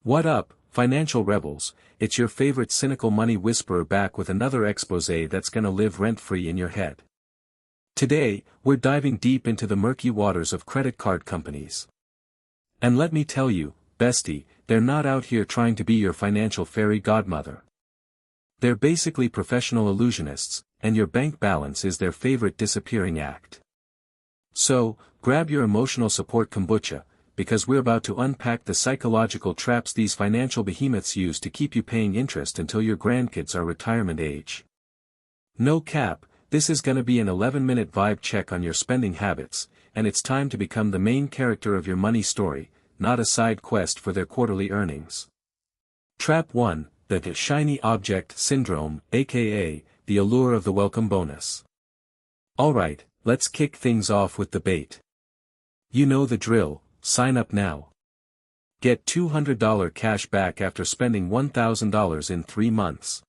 What up, financial rebels? It's your favorite cynical money whisperer back with another exposé that's gonna live rent-free in your head. Today, we're diving deep into the murky waters of credit card companies. And let me tell you, bestie, they're not out here trying to be your financial fairy godmother. They're basically professional illusionists, and your bank balance is their favorite disappearing act. So, grab your emotional support kombucha, because we're about to unpack the psychological traps these financial behemoths use to keep you paying interest until your grandkids are retirement age. No cap, this is gonna be an 11-minute vibe check on your spending habits, and it's time to become the main character of your money story, not a side quest for their quarterly earnings. Trap 1, the shiny object syndrome, aka, the allure of the welcome bonus. Alright, let's kick things off with the bait. You know the drill. Sign up now. Get $200 cash back after spending $1,000 in 3 months.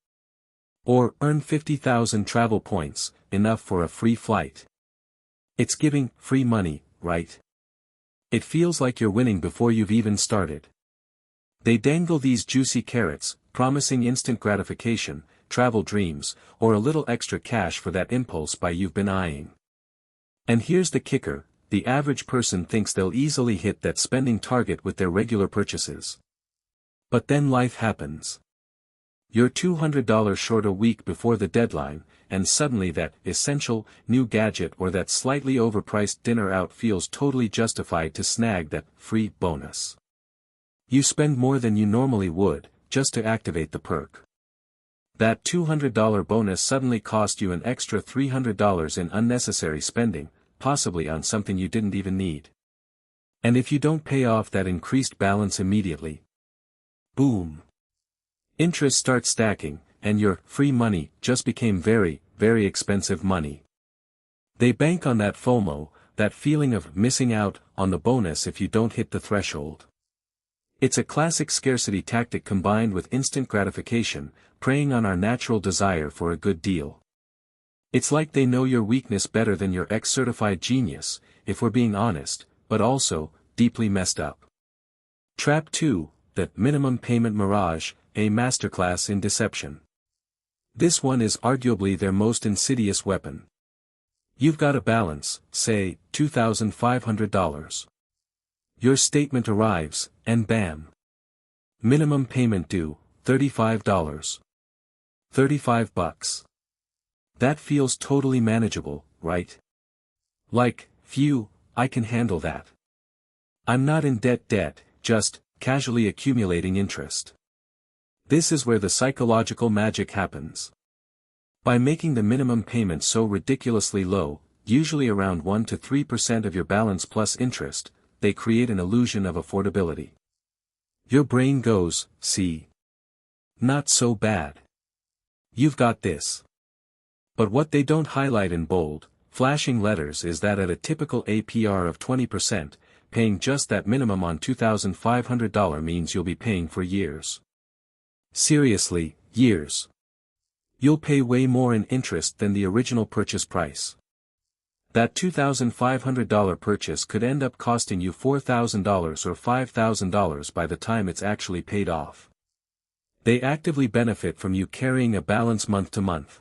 Or earn 50,000 travel points, enough for a free flight. It's giving free money, right? It feels like you're winning before you've even started. They dangle these juicy carrots, promising instant gratification, travel dreams, or a little extra cash for that impulse buy you've been eyeing. And here's the kicker. The average person thinks they'll easily hit that spending target with their regular purchases. But then life happens. You're $200 short a week before the deadline, and suddenly that essential, new gadget or that slightly overpriced dinner out feels totally justified to snag that free bonus. You spend more than you normally would, just to activate the perk. That $200 bonus suddenly cost you an extra $300 in unnecessary spending, possibly on something you didn't even need. And if you don't pay off that increased balance immediately, boom! Interest starts stacking, and your free money just became very, very expensive money. They bank on that FOMO, that feeling of missing out on the bonus if you don't hit the threshold. It's a classic scarcity tactic combined with instant gratification, preying on our natural desire for a good deal. It's like they know your weakness better than your ex-certified genius, if we're being honest, but also, deeply messed up. Trap 2, the minimum payment mirage, a masterclass in deception. This one is arguably their most insidious weapon. You've got a balance, say, $2,500. Your statement arrives, and bam! Minimum payment due, $35. $35. That feels totally manageable, right? Like, phew, I can handle that. I'm not in debt, just casually accumulating interest. This is where the psychological magic happens. By making the minimum payment so ridiculously low, usually around 1 to 3% of your balance plus interest, they create an illusion of affordability. Your brain goes, see? Not so bad. You've got this. But what they don't highlight in bold, flashing letters is that at a typical APR of 20%, paying just that minimum on $2,500 means you'll be paying for years. Seriously, years. You'll pay way more in interest than the original purchase price. That $2,500 purchase could end up costing you $4,000 or $5,000 by the time it's actually paid off. They actively benefit from you carrying a balance month to month.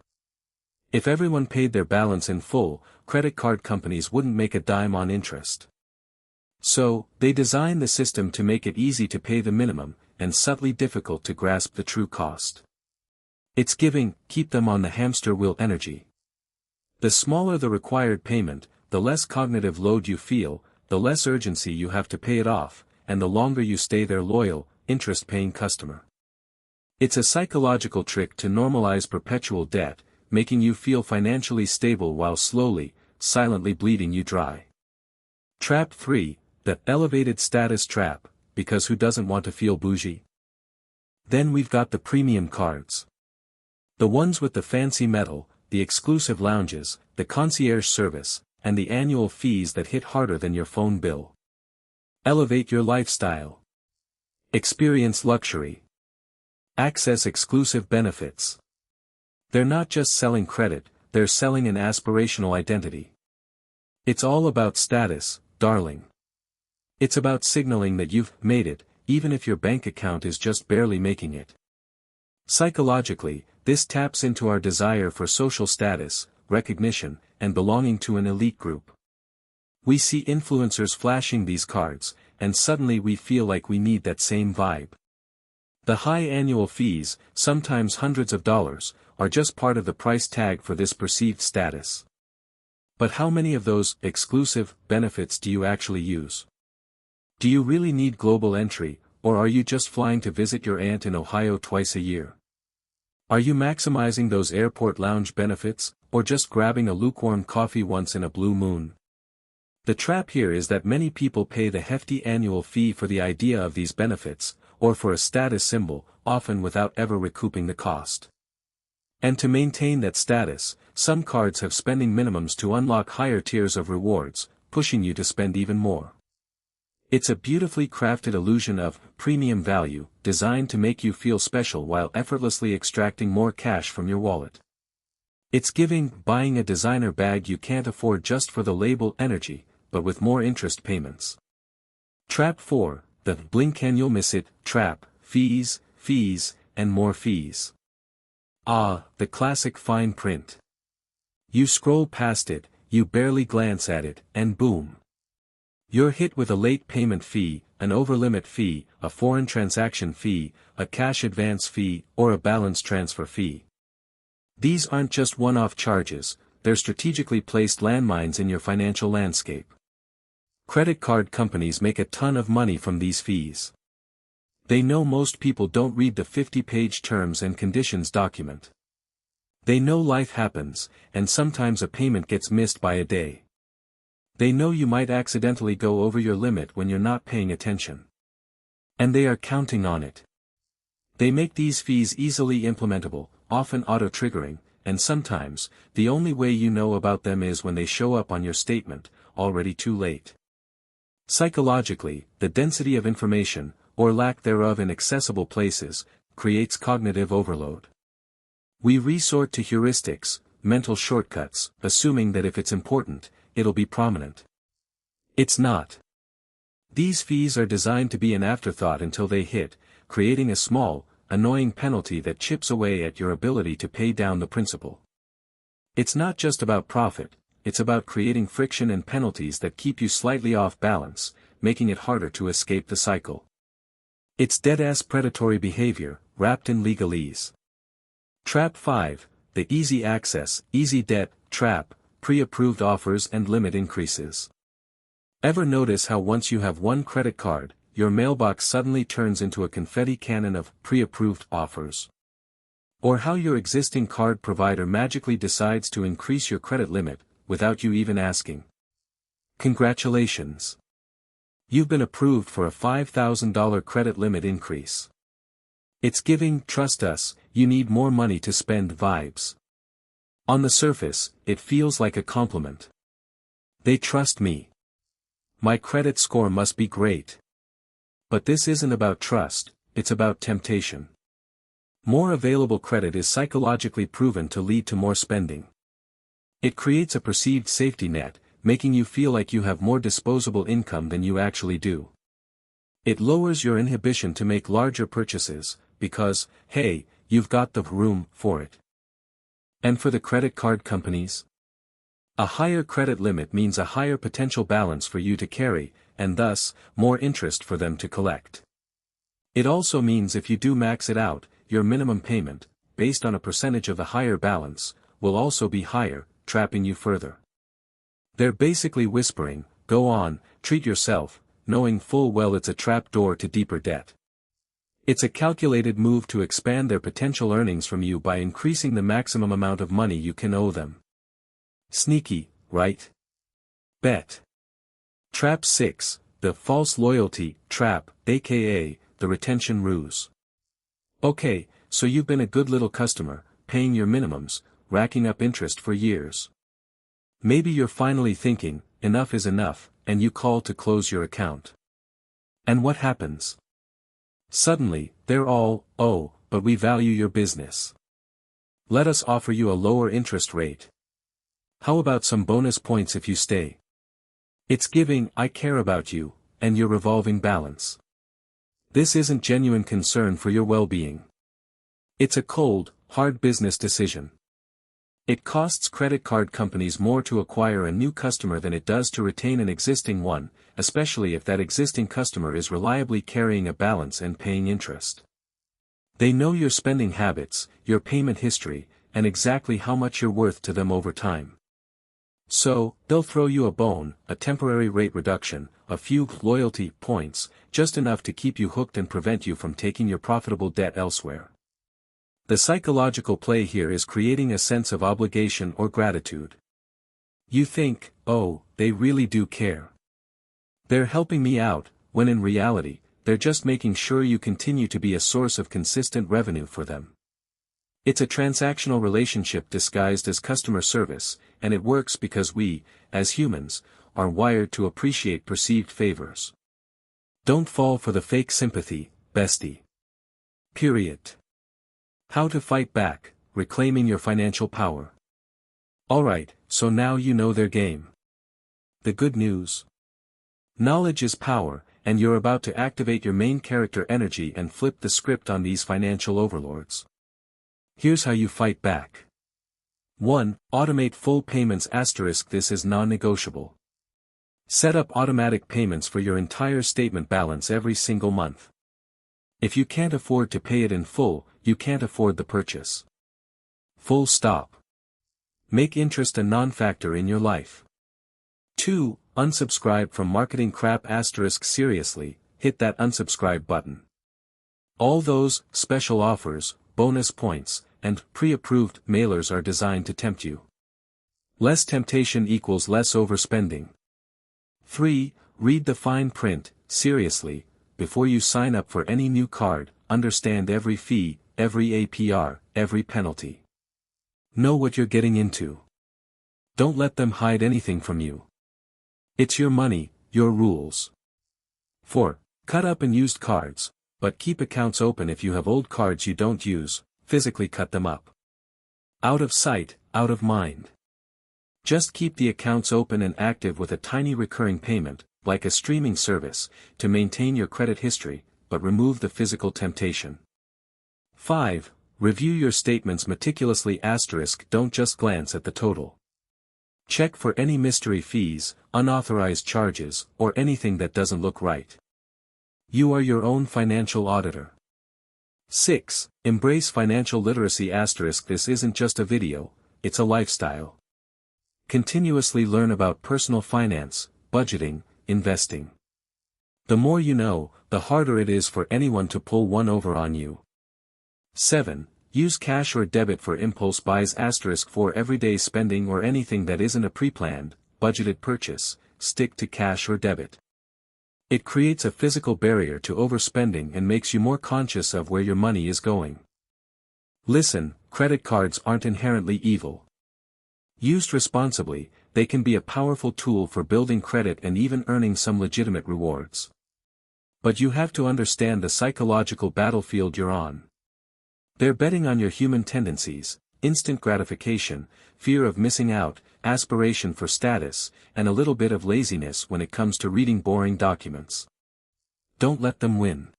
If everyone paid their balance in full, credit card companies wouldn't make a dime on interest. So, they design the system to make it easy to pay the minimum, and subtly difficult to grasp the true cost. It's giving, keep them on the hamster wheel energy. The smaller the required payment, the less cognitive load you feel, the less urgency you have to pay it off, and the longer you stay their loyal, interest-paying customer. It's a psychological trick to normalize perpetual debt, making you feel financially stable while slowly, silently bleeding you dry. Trap 3, the elevated status trap, because who doesn't want to feel bougie? Then we've got the premium cards. The ones with the fancy metal, the exclusive lounges, the concierge service, and the annual fees that hit harder than your phone bill. Elevate your lifestyle. Experience luxury. Access exclusive benefits. They're not just selling credit, they're selling an aspirational identity. It's all about status, darling. It's about signaling that you've made it, even if your bank account is just barely making it. Psychologically, this taps into our desire for social status, recognition, and belonging to an elite group. We see influencers flashing these cards, and suddenly we feel like we need that same vibe. The high annual fees, sometimes hundreds of dollars, are just part of the price tag for this perceived status. But how many of those exclusive benefits do you actually use? Do you really need global entry, or are you just flying to visit your aunt in Ohio twice a year? Are you maximizing those airport lounge benefits, or just grabbing a lukewarm coffee once in a blue moon? The trap here is that many people pay the hefty annual fee for the idea of these benefits, or for a status symbol, often without ever recouping the cost. And to maintain that status, some cards have spending minimums to unlock higher tiers of rewards, pushing you to spend even more. It's a beautifully crafted illusion of premium value, designed to make you feel special while effortlessly extracting more cash from your wallet. It's buying a designer bag you can't afford just for the label energy, but with more interest payments. Trap 4, the blink and you'll miss it trap, fees, and more fees. Ah, the classic fine print. You scroll past it, you barely glance at it, and boom. You're hit with a late payment fee, an overlimit fee, a foreign transaction fee, a cash advance fee, or a balance transfer fee. These aren't just one-off charges, they're strategically placed landmines in your financial landscape. Credit card companies make a ton of money from these fees. They know most people don't read the 50-page terms and conditions document. They know life happens, and sometimes a payment gets missed by a day. They know you might accidentally go over your limit when you're not paying attention. And they are counting on it. They make these fees easily implementable, often auto-triggering, and sometimes, the only way you know about them is when they show up on your statement, already too late. Psychologically, the density of information, or lack thereof in accessible places, creates cognitive overload. We resort to heuristics, mental shortcuts, assuming that if it's important, it'll be prominent. It's not. These fees are designed to be an afterthought until they hit, creating a small, annoying penalty that chips away at your ability to pay down the principal. It's not just about profit, it's about creating friction and penalties that keep you slightly off balance, making it harder to escape the cycle. It's dead-ass predatory behavior, wrapped in legalese. Trap 5, the easy access, easy debt, trap, pre-approved offers and limit increases. Ever notice how once you have one credit card, your mailbox suddenly turns into a confetti cannon of pre-approved offers? Or how your existing card provider magically decides to increase your credit limit, without you even asking? Congratulations! You've been approved for a $5,000 credit limit increase. It's giving, trust us, you need more money to spend vibes. On the surface, it feels like a compliment. They trust me. My credit score must be great. But this isn't about trust, it's about temptation. More available credit is psychologically proven to lead to more spending. It creates a perceived safety net, making you feel like you have more disposable income than you actually do. It lowers your inhibition to make larger purchases, because, hey, you've got the room for it. And for the credit card companies? A higher credit limit means a higher potential balance for you to carry, and thus, more interest for them to collect. It also means if you do max it out, your minimum payment, based on a percentage of the higher balance, will also be higher, trapping you further. They're basically whispering, go on, treat yourself, knowing full well it's a trap door to deeper debt. It's a calculated move to expand their potential earnings from you by increasing the maximum amount of money you can owe them. Sneaky, right? Bet. Trap 6, the false loyalty trap, aka, the retention ruse. Okay, so you've been a good little customer, paying your minimums, racking up interest for years. Maybe you're finally thinking, enough is enough, and you call to close your account. And what happens? Suddenly, they're all, oh, but we value your business. Let us offer you a lower interest rate. How about some bonus points if you stay? It's giving, I care about you, and your revolving balance. This isn't genuine concern for your well-being. It's a cold, hard business decision. It costs credit card companies more to acquire a new customer than it does to retain an existing one, especially if that existing customer is reliably carrying a balance and paying interest. They know your spending habits, your payment history, and exactly how much you're worth to them over time. So, they'll throw you a bone, a temporary rate reduction, a few loyalty points, just enough to keep you hooked and prevent you from taking your profitable debt elsewhere. The psychological play here is creating a sense of obligation or gratitude. You think, oh, they really do care. They're helping me out, when in reality, they're just making sure you continue to be a source of consistent revenue for them. It's a transactional relationship disguised as customer service, and it works because we, as humans, are wired to appreciate perceived favors. Don't fall for the fake sympathy, bestie. Period. How to fight back, reclaiming your financial power. Alright, so now you know their game. The good news. Knowledge is power, and you're about to activate your main character energy and flip the script on these financial overlords. Here's how you fight back. 1. Automate full payments. This is non-negotiable. Set up automatic payments for your entire statement balance every single month. If you can't afford to pay it in full, you can't afford the purchase. Full stop. Make interest a non-factor in your life. 2. Unsubscribe from marketing crap. Seriously, hit that unsubscribe button. All those special offers, bonus points, and pre-approved mailers are designed to tempt you. Less temptation equals less overspending. 3. Read the fine print. Seriously, before you sign up for any new card, understand every fee, every APR, every penalty. Know what you're getting into. Don't let them hide anything from you. It's your money, your rules. 4. Cut up and used cards, but keep accounts open. If you have old cards you don't use, physically cut them up. Out of sight, out of mind. Just keep the accounts open and active with a tiny recurring payment, like a streaming service, to maintain your credit history, but remove the physical temptation. 5. Review your statements meticulously. Don't just glance at the total. Check for any mystery fees, unauthorized charges, or anything that doesn't look right. You are your own financial auditor. 6. Embrace financial literacy. This isn't just a video, it's a lifestyle. Continuously learn about personal finance, budgeting, investing. The more you know, the harder it is for anyone to pull one over on you. 7. Use cash or debit for impulse buys. For everyday spending or anything that isn't a pre-planned, budgeted purchase, stick to cash or debit. It creates a physical barrier to overspending and makes you more conscious of where your money is going. Listen, credit cards aren't inherently evil. Used responsibly, they can be a powerful tool for building credit and even earning some legitimate rewards. But you have to understand the psychological battlefield you're on. They're betting on your human tendencies, instant gratification, fear of missing out, aspiration for status, and a little bit of laziness when it comes to reading boring documents. Don't let them win.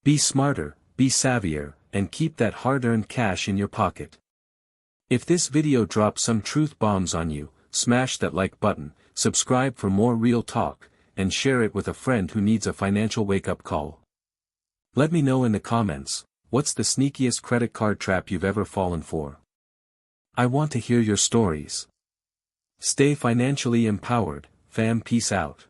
Be smarter, be savvier, and keep that hard-earned cash in your pocket. If this video drops some truth bombs on you, smash that like button, subscribe for more real talk, and share it with a friend who needs a financial wake-up call. Let me know in the comments, what's the sneakiest credit card trap you've ever fallen for? I want to hear your stories. Stay financially empowered, fam. Peace out.